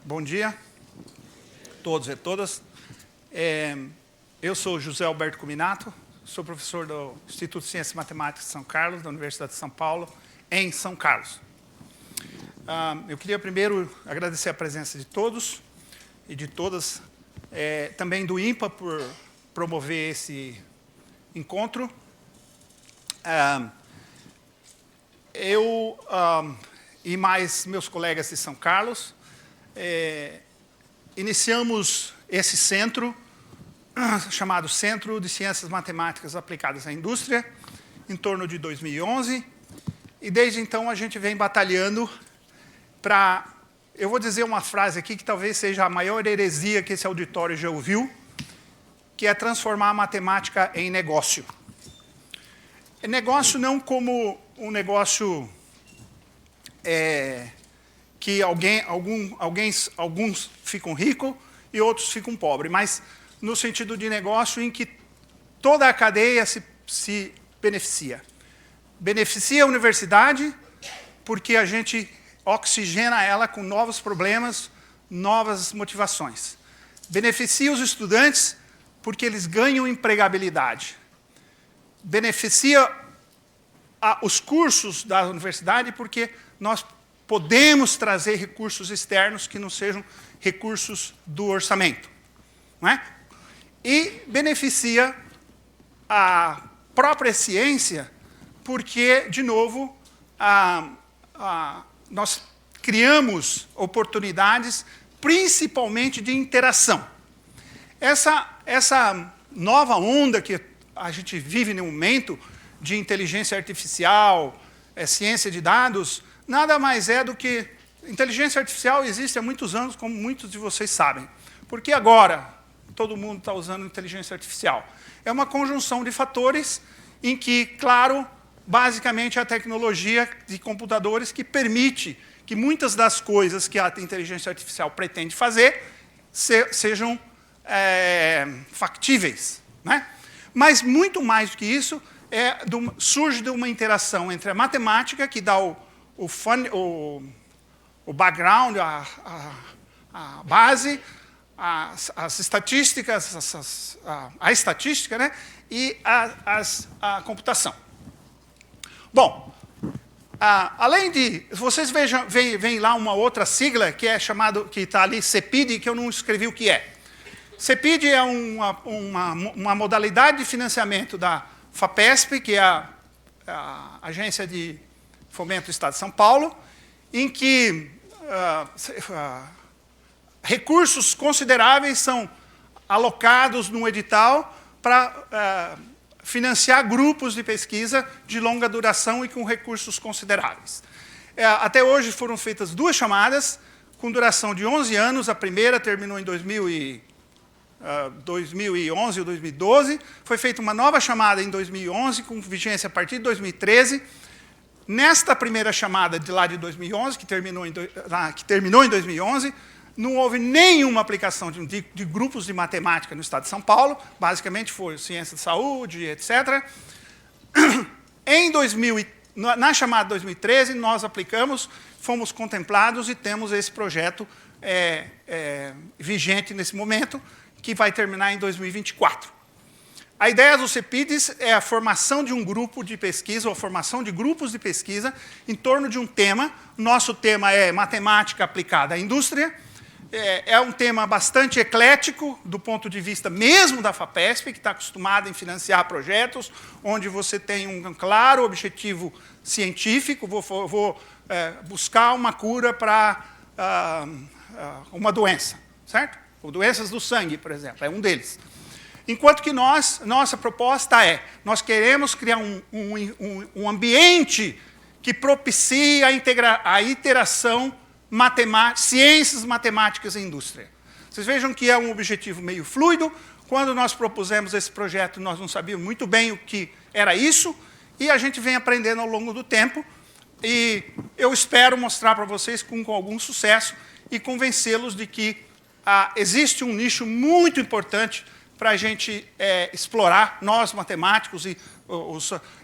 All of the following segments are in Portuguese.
Bom dia a todos e todas. Eu sou José Alberto Cuminato, sou professor do Instituto de Ciências Matemáticas de São Carlos, da Universidade de São Paulo, em São Carlos. Eu queria primeiro agradecer a presença de todos e de todas, também do INPA por promover esse encontro. Eu e mais meus colegas de São Carlos iniciamos esse centro, chamado Centro de Ciências Matemáticas Aplicadas à Indústria, em torno de 2011, e desde então a gente vem batalhando para... Eu vou dizer uma frase aqui que talvez seja a maior heresia que esse auditório já ouviu, que é transformar a matemática em negócio. Negócio não como um negócio que alguns ficam ricos e outros ficam pobres, mas no sentido de negócio em que toda a cadeia se beneficia. Beneficia a universidade porque a gente oxigena ela com novos problemas, novas motivações. Beneficia os estudantes porque eles ganham empregabilidade. Beneficia os cursos da universidade porque nós podemos trazer recursos externos que não sejam recursos do orçamento. Não é? E beneficia a própria ciência porque, de novo, nós criamos oportunidades principalmente de interação. Essa nova onda que a gente vive no momento de inteligência artificial, ciência de dados, nada mais é do que... Inteligência artificial existe há muitos anos, como muitos de vocês sabem. Porque agora todo mundo está usando inteligência artificial? É uma conjunção de fatores em que, claro, basicamente é a tecnologia de computadores que permite que muitas das coisas que a inteligência artificial pretende fazer sejam factíveis. Né? Mas, muito mais do que isso, surge de uma interação entre a matemática, que dá o background, a base, as estatísticas, a estatística, né? E a computação. Bom, além de... Vocês veem lá uma outra sigla que é chamado, que está ali, CEPID, que eu não escrevi o que é. CEPID é uma modalidade de financiamento da FAPESP, que é a Agência de Fomento do Estado de São Paulo, em que recursos consideráveis são alocados num edital para financiar grupos de pesquisa de longa duração e com recursos consideráveis. Até hoje foram feitas 2 chamadas, com duração de 11 anos. A primeira terminou em 2011 ou 2012. Foi feita uma nova chamada em 2011, com vigência a partir de 2013. Nesta primeira chamada de lá de 2011, que terminou em 2011, não houve nenhuma aplicação de grupos de matemática no estado de São Paulo. Basicamente foi ciência de saúde, etc. Na chamada de 2013, nós aplicamos, fomos contemplados e temos esse projeto vigente nesse momento, que vai terminar em 2024. A ideia dos CEPIDs é a formação de um grupo de pesquisa, ou a formação de grupos de pesquisa, em torno de um tema. Nosso tema é matemática aplicada à indústria. É um tema bastante eclético, do ponto de vista mesmo da FAPESP, que está acostumada em financiar projetos, onde você tem um claro objetivo científico. Vou buscar uma cura para uma doença, certo? Ou doenças do sangue, por exemplo, é um deles. Enquanto que nossa proposta nós queremos criar um ambiente que propicie a interação ciências matemáticas e indústria. Vocês vejam que é um objetivo meio fluido. Quando nós propusemos esse projeto, nós não sabíamos muito bem o que era isso, e a gente vem aprendendo ao longo do tempo, e eu espero mostrar para vocês com algum sucesso e convencê-los de que existe um nicho muito importante para a gente explorar, nós matemáticos.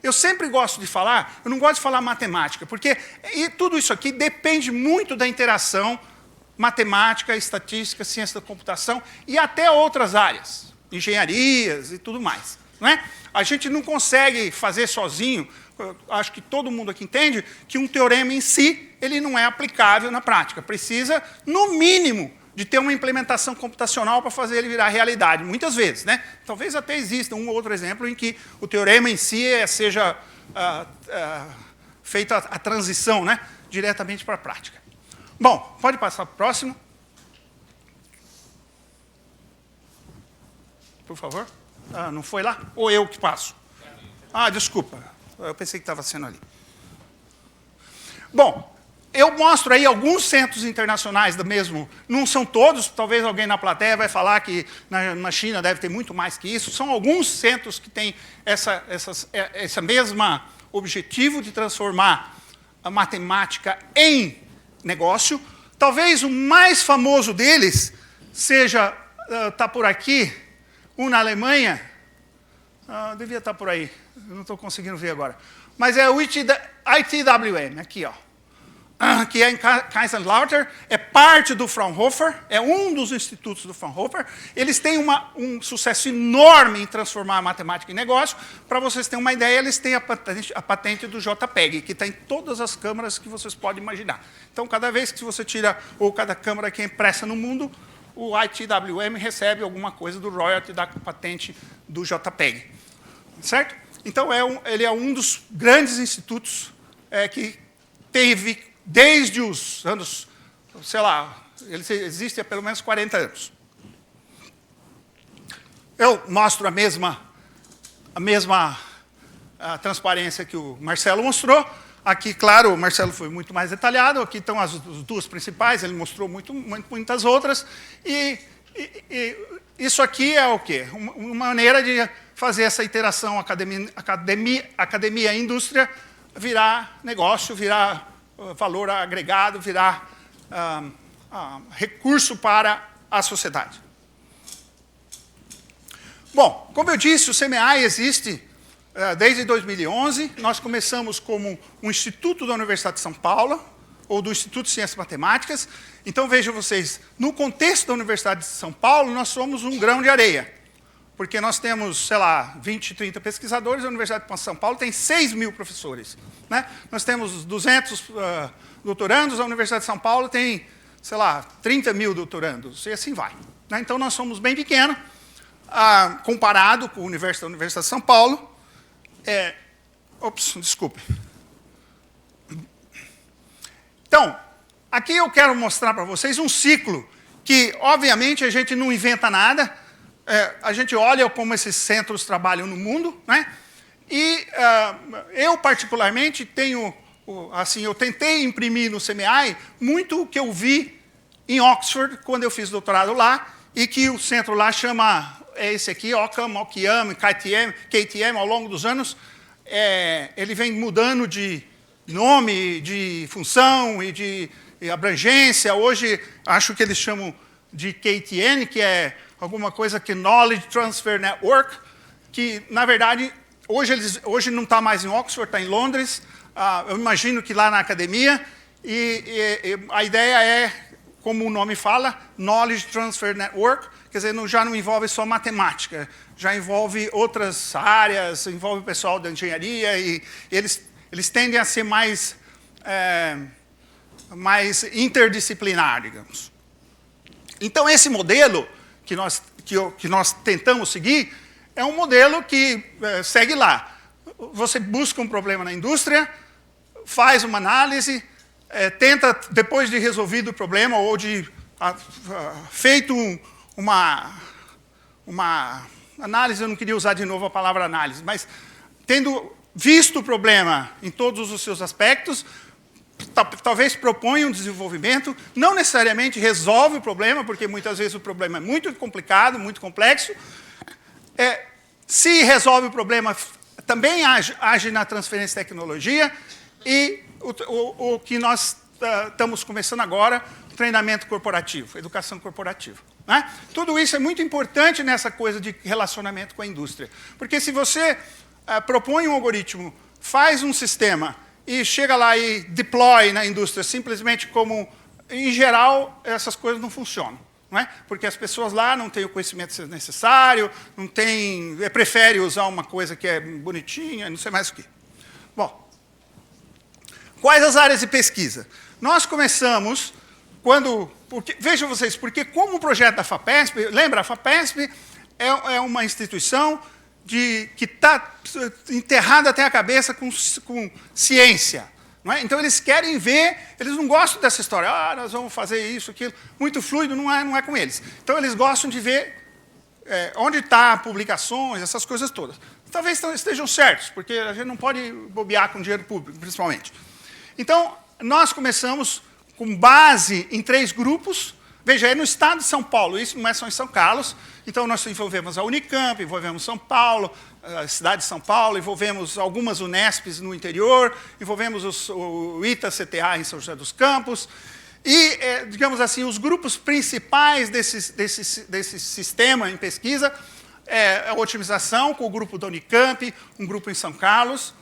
Eu sempre gosto de falar, eu não gosto de falar matemática, porque tudo isso aqui depende muito da interação matemática, estatística, ciência da computação e até outras áreas, engenharias e tudo mais. Não é? A gente não consegue fazer sozinho, acho que todo mundo aqui entende, que um teorema em si ele não é aplicável na prática. Precisa, no mínimo, de ter uma implementação computacional para fazer ele virar realidade, muitas vezes. Né? Talvez até exista um ou outro exemplo em que o teorema em si seja feita a transição, né, diretamente para a prática. Bom, pode passar para o próximo. Por favor. Não foi lá? Ou eu que passo? Desculpa. Eu pensei que estava sendo ali. Bom, eu mostro aí alguns centros internacionais do mesmo. Não são todos, talvez alguém na plateia vai falar que na China deve ter muito mais que isso. São alguns centros que têm essa mesma objetivo de transformar a matemática em negócio. Talvez o mais famoso deles seja, está por aqui, na Alemanha. Devia estar por aí, eu não estou conseguindo ver agora. Mas é o ITWM, aqui, ó. Que é em Kaiserslautern, é parte do Fraunhofer, é um dos institutos do Fraunhofer. Eles têm um sucesso enorme em transformar a matemática em negócio. Para vocês terem uma ideia, eles têm a patente do JPEG, que está em todas as câmaras que vocês podem imaginar. Então, cada vez que você tira, ou cada câmara que é impressa no mundo, o ITWM recebe alguma coisa do royalty da patente do JPEG. Certo? Então, ele é um dos grandes institutos que teve, desde os anos, sei lá, ele existe há pelo menos 40 anos. Eu mostro a mesma transparência que o Marcelo mostrou. Aqui, claro, o Marcelo foi muito mais detalhado. Aqui estão as duas principais, ele mostrou muitas outras. E isso aqui é o quê? Uma maneira de fazer essa interação academia e indústria virar negócio, virar valor agregado, virar recurso para a sociedade. Bom, como eu disse, o CMEI existe desde 2011. Nós começamos como um instituto da Universidade de São Paulo, ou do Instituto de Ciências Matemáticas. Então, vejam vocês, no contexto da Universidade de São Paulo, nós somos um grão de areia. Porque nós temos, sei lá, 20, 30 pesquisadores, a Universidade de São Paulo tem 6 mil professores. Né? Nós temos 200 doutorandos, a Universidade de São Paulo tem, sei lá, 30 mil doutorandos, e assim vai. Né? Então, nós somos bem pequenos, comparado com o universo da Universidade de São Paulo. Desculpe. Então, aqui eu quero mostrar para vocês um ciclo que, obviamente, a gente não inventa nada. A gente olha como esses centros trabalham no mundo, né? E eu, particularmente, eu tentei imprimir no CMEI muito o que eu vi em Oxford, quando eu fiz doutorado lá, e que o centro lá chama, esse aqui, Ockham, Ockham, KTM, ao longo dos anos, ele vem mudando de nome, de função e de abrangência. Hoje, acho que eles chamam de KTN, que é alguma coisa que Knowledge Transfer Network, que, na verdade, hoje não está mais em Oxford, está em Londres. Eu imagino que lá na academia. E a ideia é, como o nome fala, Knowledge Transfer Network, quer dizer, já não envolve só matemática, já envolve outras áreas, envolve o pessoal da engenharia, e eles tendem a ser mais interdisciplinar, digamos. Então, esse modelo que nós tentamos seguir é um modelo que segue lá. Você busca um problema na indústria, faz uma análise, tenta, depois de resolvido o problema, ou de feito uma análise, eu não queria usar de novo a palavra análise, mas tendo visto o problema em todos os seus aspectos, talvez proponha um desenvolvimento, não necessariamente resolve o problema, porque muitas vezes o problema é muito complicado, muito complexo. Se resolve o problema, também age na transferência de tecnologia, e o que nós estamos começando agora, o treinamento corporativo, educação corporativa. Né? Tudo isso é muito importante nessa coisa de relacionamento com a indústria. Porque se você propõe um algoritmo, faz um sistema, e chega lá e deploy na indústria, simplesmente como em geral, essas coisas não funcionam. Não é? Porque as pessoas lá não têm o conhecimento necessário, não têm, preferem usar uma coisa que é bonitinha, não sei mais o quê. Bom, quais as áreas de pesquisa? Nós começamos vejam vocês, porque como o projeto da FAPESP, lembra, a FAPESP é uma instituição que está enterrada até a cabeça com ciência. Não é? Então, eles querem ver, eles não gostam dessa história, nós vamos fazer isso, aquilo, muito fluido, não é com eles. Então, eles gostam de ver onde estão publicações, essas coisas todas. Talvez estejam certos, porque a gente não pode bobear com dinheiro público, principalmente. Então, nós começamos com base em 3 grupos. Veja, é no estado de São Paulo, isso não é só em São Carlos. Então, nós envolvemos a Unicamp, envolvemos São Paulo, a cidade de São Paulo, envolvemos algumas Unesps no interior, envolvemos o ITA-CTA em São José dos Campos. E, digamos assim, os grupos principais desse sistema em pesquisa é a otimização, com o grupo da Unicamp, um grupo em São Carlos.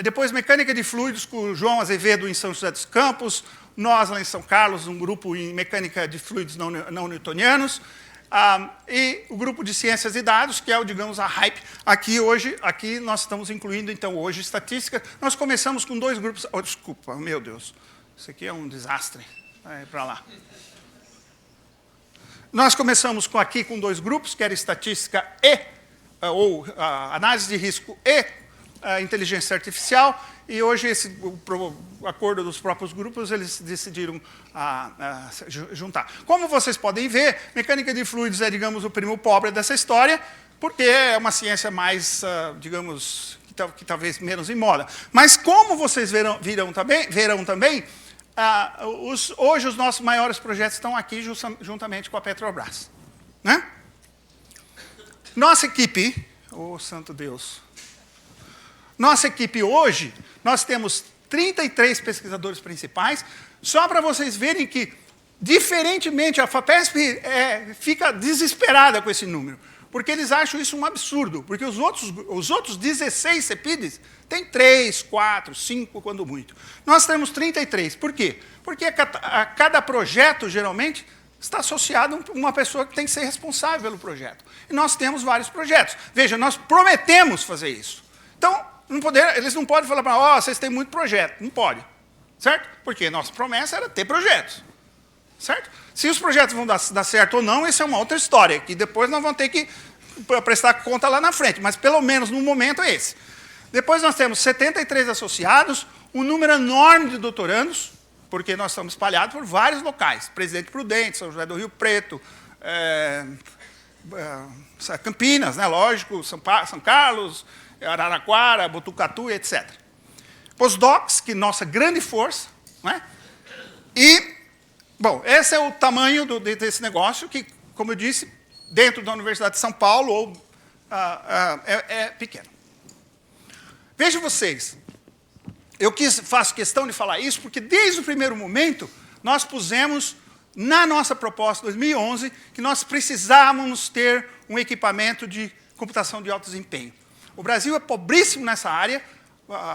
Depois, mecânica de fluidos, com o João Azevedo em São José dos Campos. Nós, lá em São Carlos, um grupo em mecânica de fluidos não newtonianos. E o grupo de ciências e dados, que é, digamos, a hype. Aqui nós estamos incluindo, então, hoje, estatística. Nós começamos com 2 grupos... Oh, desculpa, meu Deus. Isso aqui é um desastre. Vai para lá. Nós começamos com 2 grupos, que era estatística ou análise de risco e inteligência artificial. E hoje, o acordo dos próprios grupos, eles decidiram juntar. Como vocês podem ver, mecânica de fluidos é, digamos, o primo pobre dessa história, porque é uma ciência mais, digamos, que talvez menos em moda. Mas como vocês verão também, hoje os nossos maiores projetos estão aqui juntamente com a Petrobras. Né? Nossa equipe, santo Deus, nossa equipe hoje, nós temos 33 pesquisadores principais, só para vocês verem que, diferentemente, a FAPESP fica desesperada com esse número, porque eles acham isso um absurdo, porque os outros 16 CEPIDs têm 3, 4, 5, quando muito. Nós temos 33. Por quê? Porque a cada projeto, geralmente, está associado a uma pessoa que tem que ser responsável pelo projeto. E nós temos vários projetos. Veja, nós prometemos fazer isso. Então, eles não podem falar para vocês têm muito projeto. Não pode. Certo? Porque nossa promessa era ter projetos. Certo? Se os projetos vão dar certo ou não, isso é uma outra história, que depois nós vamos ter que prestar conta lá na frente. Mas, pelo menos, no momento, é esse. Depois nós temos 73 associados, um número enorme de doutorandos, porque nós estamos espalhados por vários locais. Presidente Prudente, São José do Rio Preto, Campinas, né, lógico, São Carlos, Araraquara, Botucatu, etc. Postdocs, que nossa grande força. Né? E, bom, esse é o tamanho desse negócio, que, como eu disse, dentro da Universidade de São Paulo, é pequeno. Vejam vocês, eu faço questão de falar isso, porque desde o primeiro momento, nós pusemos na nossa proposta, 2011, que nós precisávamos ter um equipamento de computação de alto desempenho. O Brasil é pobríssimo nessa área.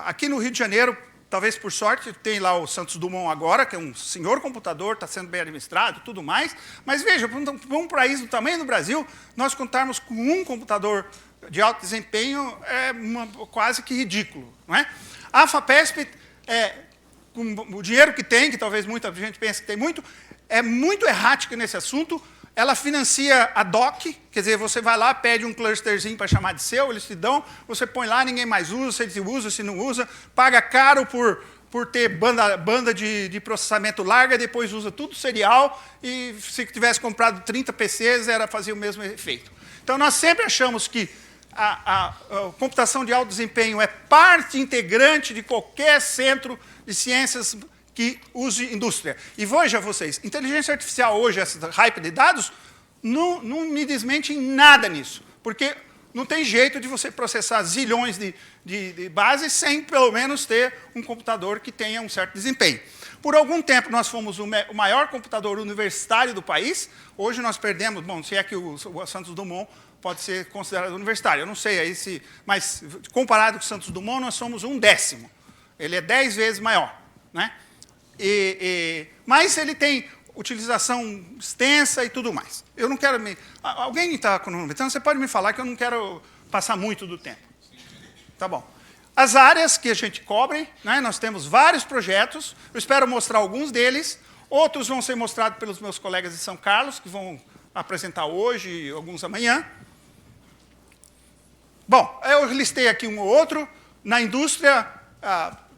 Aqui no Rio de Janeiro, talvez por sorte, tem lá o Santos Dumont agora, que é um senhor computador, está sendo bem administrado, tudo mais. Mas veja, para um país do tamanho do Brasil, nós contarmos com um computador de alto desempenho é quase que ridículo. Não é? A FAPESP, com o dinheiro que tem, que talvez muita gente pense que tem muito, é muito errática nesse assunto. Ela financia a DOC, quer dizer, você vai lá, pede um clusterzinho para chamar de seu, eles te dão, você põe lá, ninguém mais usa, se usa, se não usa, paga caro por ter banda de processamento larga, depois usa tudo serial, e se tivesse comprado 30 PCs, fazia o mesmo efeito. Então, nós sempre achamos que a computação de alto desempenho é parte integrante de qualquer centro de ciências que use indústria. E veja vocês, inteligência artificial hoje, essa hype de dados, não me desmente em nada nisso, porque não tem jeito de você processar zilhões de bases sem, pelo menos, ter um computador que tenha um certo desempenho. Por algum tempo, nós fomos o maior computador universitário do país. Hoje, nós perdemos, bom, se é que o Santos Dumont pode ser considerado universitário, eu não sei, mas comparado com o Santos Dumont, nós somos 1/10. Ele é 10 vezes maior. Né? Mas ele tem utilização extensa e tudo mais. Eu não quero me... Alguém está cronometrando? Você pode me falar que eu não quero passar muito do tempo. Tá bom. As áreas que a gente cobre, né, nós temos vários projetos, eu espero mostrar alguns deles, outros vão ser mostrados pelos meus colegas de São Carlos, que vão apresentar hoje e alguns amanhã. Bom, eu listei aqui um ou outro. Na indústria,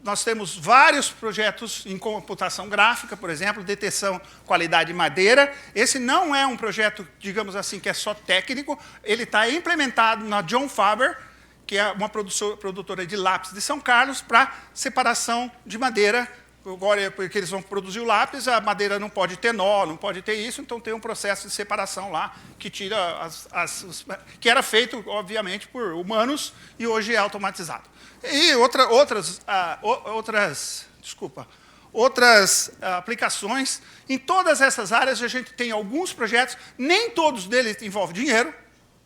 nós temos vários projetos em computação gráfica, por exemplo, detecção qualidade de madeira. Esse não é um projeto, digamos assim, que é só técnico, ele está implementado na John Faber, que é uma produtora de lápis de São Carlos, para separação de madeira. Agora, porque eles vão produzir o lápis, a madeira não pode ter nó, não pode ter isso, então tem um processo de separação lá, que tira que era feito, obviamente, por humanos, e hoje é automatizado. E outras aplicações. Em todas essas áreas, a gente tem alguns projetos, nem todos deles envolvem dinheiro,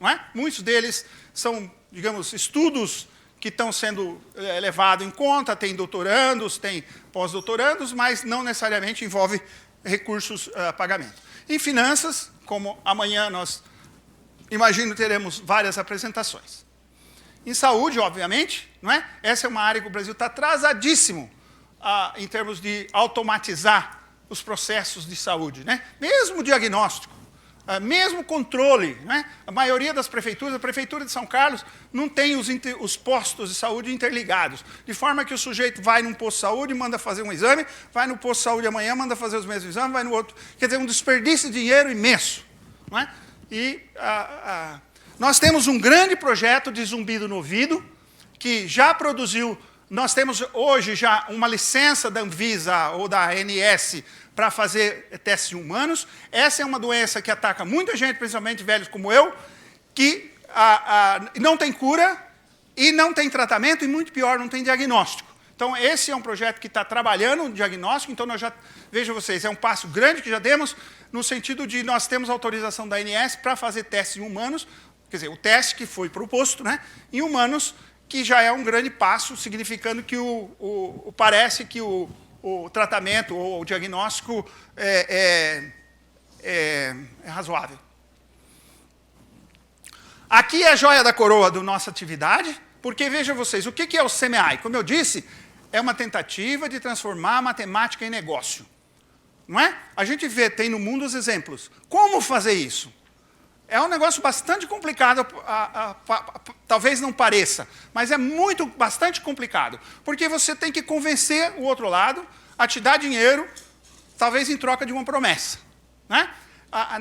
não é? Muitos deles são, digamos, estudos que estão sendo levados em conta, tem doutorandos, tem pós-doutorandos, mas não necessariamente envolve recursos a pagamento. Em finanças, como amanhã nós, imagino, teremos várias apresentações. Em saúde, obviamente, não é? Essa é uma área que o Brasil está atrasadíssimo em termos de automatizar os processos de saúde, né? Mesmo o diagnóstico. Mesmo controle, né? A maioria das prefeituras, a prefeitura de São Carlos não tem os postos de saúde interligados, de forma que o sujeito vai num posto de saúde, manda fazer um exame, vai no posto de saúde amanhã, manda fazer os mesmos exames, vai no outro. Quer dizer, um desperdício de dinheiro imenso. Não é? E nós temos um grande projeto de zumbido no ouvido, que já produziu, nós temos hoje já uma licença da Anvisa ou da ANS para fazer testes em humanos. Essa é uma doença que ataca muita gente, principalmente velhos como eu, que não tem cura e não tem tratamento, e muito pior, não tem diagnóstico. Então, esse é um projeto que está trabalhando no diagnóstico, então nós já, vejam vocês, é um passo grande que já demos, no sentido de nós temos autorização da ANS para fazer testes em humanos, quer dizer, o teste que foi proposto, né, em humanos, que já é um grande passo, significando que parece que o tratamento ou o diagnóstico é razoável. Aqui é a joia da coroa da nossa atividade, porque, vejam vocês, o que é o CMI? Como eu disse, é uma tentativa de transformar a matemática em negócio. Não é? A gente tem no mundo os exemplos. Como fazer isso? É um negócio bastante complicado, talvez não pareça, mas é bastante complicado, porque você tem que convencer o outro lado a te dar dinheiro, talvez em troca de uma promessa. Né?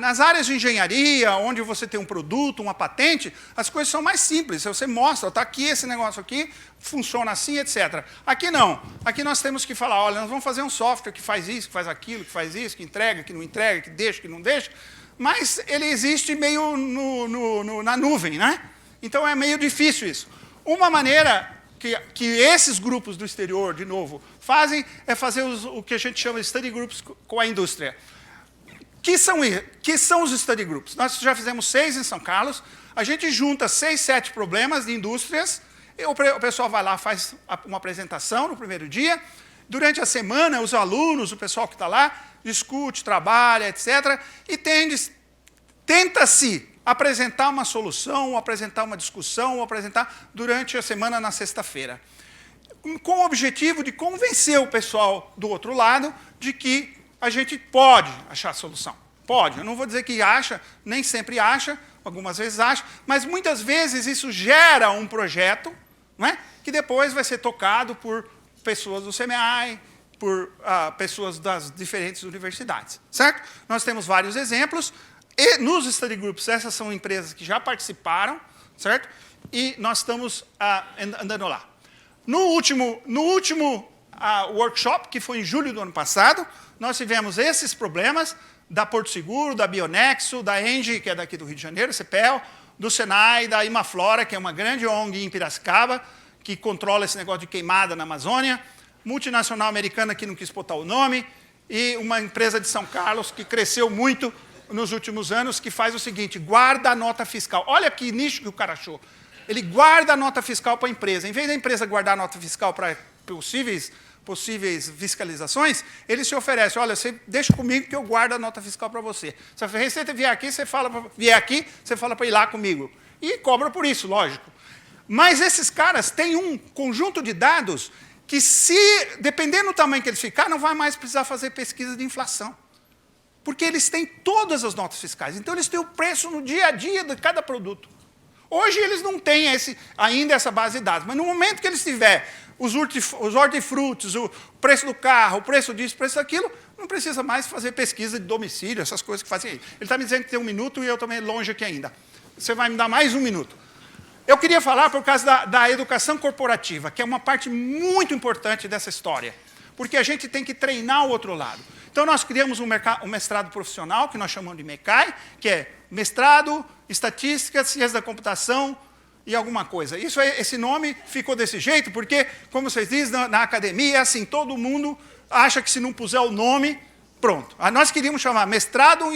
Nas áreas de engenharia, onde você tem um produto, uma patente, as coisas são mais simples. Você mostra, está aqui esse negócio aqui, funciona assim, etc. Aqui não. Aqui nós temos que falar, olha, nós vamos fazer um software que faz isso, que faz aquilo, que faz isso, que entrega, que não entrega, que deixa, que não deixa, mas ele existe meio na nuvem, né? Então é meio difícil isso. Uma maneira que esses grupos do exterior, de novo, fazem é fazer o que a gente chama de study groups com a indústria. Que são os study groups? Nós já fizemos 6 em São Carlos, a gente junta 6, 7 problemas de indústrias, e o pessoal vai lá, faz uma apresentação no primeiro dia, durante a semana, os alunos, o pessoal que está lá, discute, trabalha, etc. E tenta-se apresentar uma solução, ou apresentar uma discussão, ou apresentar durante a semana na sexta-feira. Com o objetivo de convencer o pessoal do outro lado de que a gente pode achar a solução. Pode. Eu não vou dizer que acha, nem sempre acha, algumas vezes acha, mas muitas vezes isso gera um projeto, não é? Que depois vai ser tocado por pessoas do CMI, por pessoas das diferentes universidades, certo? Nós temos vários exemplos, e nos study groups, essas são empresas que já participaram, certo? E nós estamos andando lá. No último workshop, que foi em julho do ano passado, nós tivemos esses problemas da Porto Seguro, da Bionexo, da Engie, que é daqui do Rio de Janeiro, CPEL, do Senai, da Imaflora, que é uma grande ONG em Piracicaba, que controla esse negócio de queimada na Amazônia, multinacional americana que não quis botar o nome, e uma empresa de São Carlos que cresceu muito nos últimos anos, que faz o seguinte, guarda a nota fiscal. Olha que nicho que o cara achou. Ele guarda a nota fiscal para a empresa. Em vez da empresa guardar a nota fiscal para possíveis possíveis fiscalizações, eles te oferecem, olha, você deixa comigo que eu guardo a nota fiscal para você. Se a Receita vier aqui, você fala para ir lá comigo. E cobra por isso, lógico. Mas esses caras têm um conjunto de dados que, dependendo do tamanho que eles ficar, não vai mais precisar fazer pesquisa de inflação. Porque eles têm todas as notas fiscais. Então, eles têm o preço no dia a dia de cada produto. Hoje, eles não têm ainda essa base de dados. Mas no momento que eles tiverem os hortifrutis, o preço do carro, o preço disso, o preço daquilo, não precisa mais fazer pesquisa de domicílio, essas coisas que fazem aí. Ele está me dizendo que tem 1 minuto e eu também longe aqui ainda. Você vai me dar mais 1 minuto. Eu queria falar por causa da educação corporativa, que é uma parte muito importante dessa história. Porque a gente tem que treinar o outro lado. Então, nós criamos um mestrado profissional, que nós chamamos de MECAI, que é Mestrado, Estatística, Ciência da Computação e alguma coisa. Esse nome ficou desse jeito, porque, como vocês dizem, na academia, é assim, todo mundo acha que se não puser o nome, pronto. Nós queríamos chamar Mestrado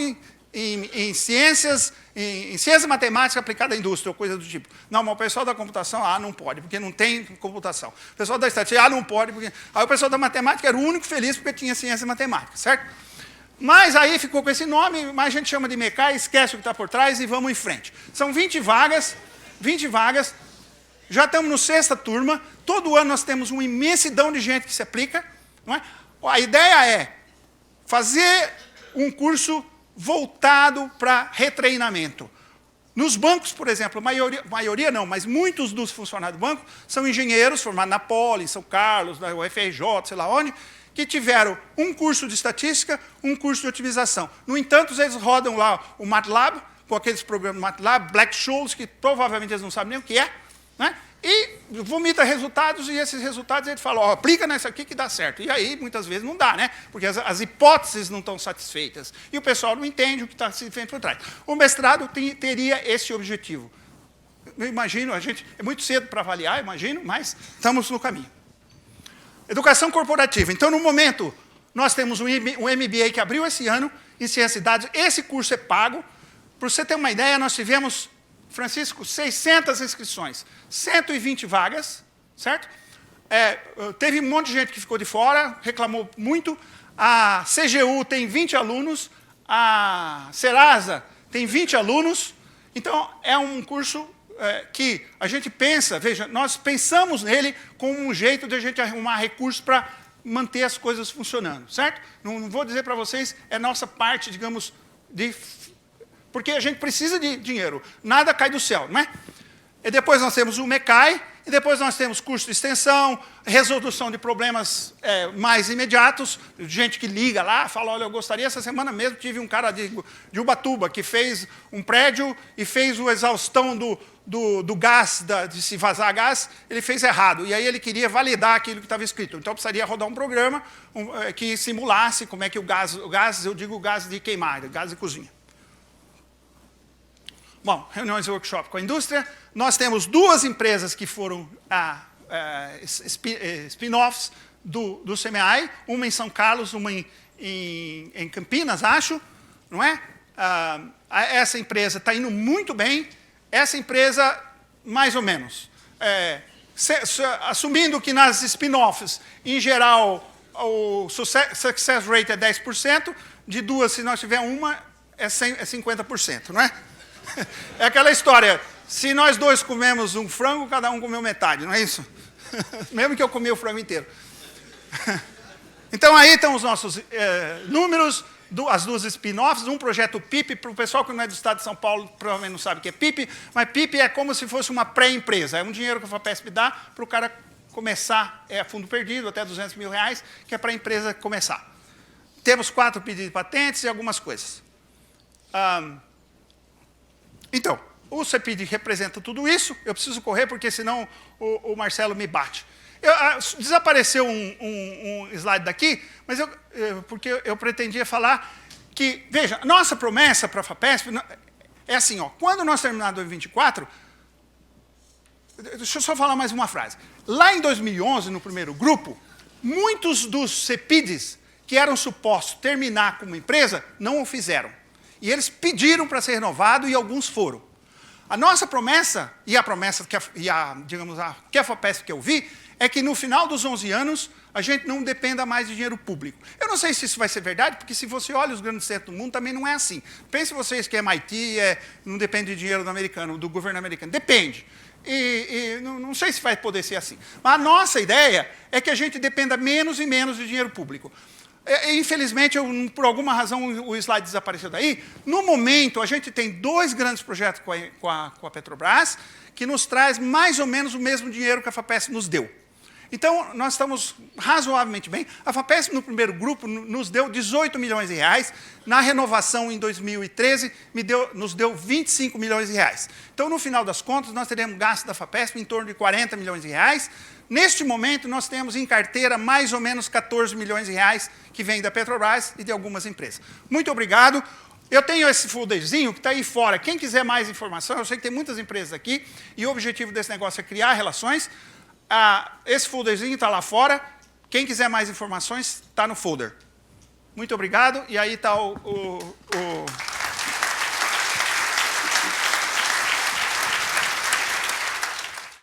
em Ciências Matemática aplicada à indústria, ou coisa do tipo. Não, mas o pessoal da computação, não pode, porque não tem computação. O pessoal da estatística, não pode, porque... Aí o pessoal da matemática era o único feliz porque tinha ciência e matemática, certo? Mas aí ficou com esse nome, mas a gente chama de MECAI, esquece o que está por trás e vamos em frente. São 20 vagas, já estamos no 6ª turma, todo ano nós temos uma imensidão de gente que se aplica, não é? A ideia é fazer um curso voltado para retreinamento. Nos bancos, por exemplo, maioria não, mas muitos dos funcionários do banco são engenheiros formados na Poli, São Carlos, na UFRJ, sei lá onde, que tiveram um curso de estatística, um curso de otimização. No entanto, eles rodam lá o MATLAB, com aqueles programas MATLAB, Black-Scholes, que provavelmente eles não sabem nem o que é, né? E vomita resultados, e esses resultados ele fala, aplica nessa aqui que dá certo. E aí, muitas vezes, não dá, né? Porque as hipóteses não estão satisfeitas. E o pessoal não entende o que está se feito por trás. O mestrado teria esse objetivo. Eu imagino, é muito cedo para avaliar, imagino, mas estamos no caminho. Educação corporativa. Então, no momento, nós temos um MBA que abriu esse ano, em Ciência de Dados. Esse curso é pago. Para você ter uma ideia, nós tivemos... Francisco, 600 inscrições, 120 vagas, certo? Teve um monte de gente que ficou de fora, reclamou muito. A CGU tem 20 alunos, a Serasa tem 20 alunos. Então, é um curso que a gente pensa, veja, nós pensamos nele como um jeito de a gente arrumar recursos para manter as coisas funcionando, certo? Não vou dizer para vocês, é nossa parte, digamos, porque a gente precisa de dinheiro, nada cai do céu, não é? E depois nós temos o MECAI, e depois nós temos curso de extensão, resolução de problemas mais imediatos, gente que liga lá, fala, olha, eu gostaria, essa semana mesmo tive um cara de Ubatuba que fez um prédio e fez a exaustão do gás, de se vazar gás, ele fez errado, e aí ele queria validar aquilo que estava escrito. Então precisaria rodar um programa que simulasse como é que o gás, eu digo gás de queimar, gás de cozinha. Bom, reuniões e workshop com a indústria. Nós temos 2 empresas que foram spin-offs do CMAI, uma em São Carlos, uma em Campinas, acho, não é? Essa empresa está indo muito bem, essa empresa, mais ou menos. Assumindo que nas spin-offs, em geral, o success rate é 10%, de 2, se nós tiver uma, é 50%, não é? É aquela história, se nós 2 comemos um frango, cada um comeu metade, não é isso? Mesmo que eu comi o frango inteiro. Então, aí estão os nossos números, as 2 spin-offs, um projeto PIP, para o pessoal que não é do estado de São Paulo, provavelmente não sabe o que é PIP, mas PIP é como se fosse uma pré-empresa, é um dinheiro que a FAPESP dá para o cara começar, fundo perdido, até R$200 mil, que é para a empresa começar. Temos 4 pedidos de patentes e algumas coisas. Então, o CEPID representa tudo isso, eu preciso correr porque senão o Marcelo me bate. Desapareceu um slide daqui, mas porque eu pretendia falar que, veja, nossa promessa para a FAPESP é assim, quando nós terminarmos 2024, deixa eu só falar mais uma frase. Lá em 2011, no primeiro grupo, muitos dos CEPIDs que eram supostos terminar como empresa, não o fizeram. E eles pediram para ser renovado e alguns foram. A nossa promessa, e a promessa que a FAPESP que eu vi, é que no final dos 11 anos, a gente não dependa mais de dinheiro público. Eu não sei se isso vai ser verdade, porque se você olha os grandes centros do mundo, também não é assim. Pense vocês que MIT não depende de dinheiro do americano, do governo americano. Depende. E não sei se vai poder ser assim. Mas a nossa ideia é que a gente dependa menos e menos de dinheiro público. Infelizmente, por alguma razão, o slide desapareceu daí. No momento, a gente tem 2 grandes projetos com a Petrobras, que nos traz mais ou menos o mesmo dinheiro que a FAPESP nos deu. Então, nós estamos razoavelmente bem. A FAPESP, no primeiro grupo, nos deu 18 milhões de reais. Na renovação, em 2013, nos deu 25 milhões de reais. Então, no final das contas, nós teremos gasto da FAPESP em torno de 40 milhões de reais. Neste momento, nós temos em carteira mais ou menos 14 milhões de reais que vem da Petrobras e de algumas empresas. Muito obrigado. Eu tenho esse folderzinho que está aí fora. Quem quiser mais informação, eu sei que tem muitas empresas aqui, e o objetivo desse negócio é criar relações. Esse folderzinho está lá fora. Quem quiser mais informações, está no folder. Muito obrigado. E aí está o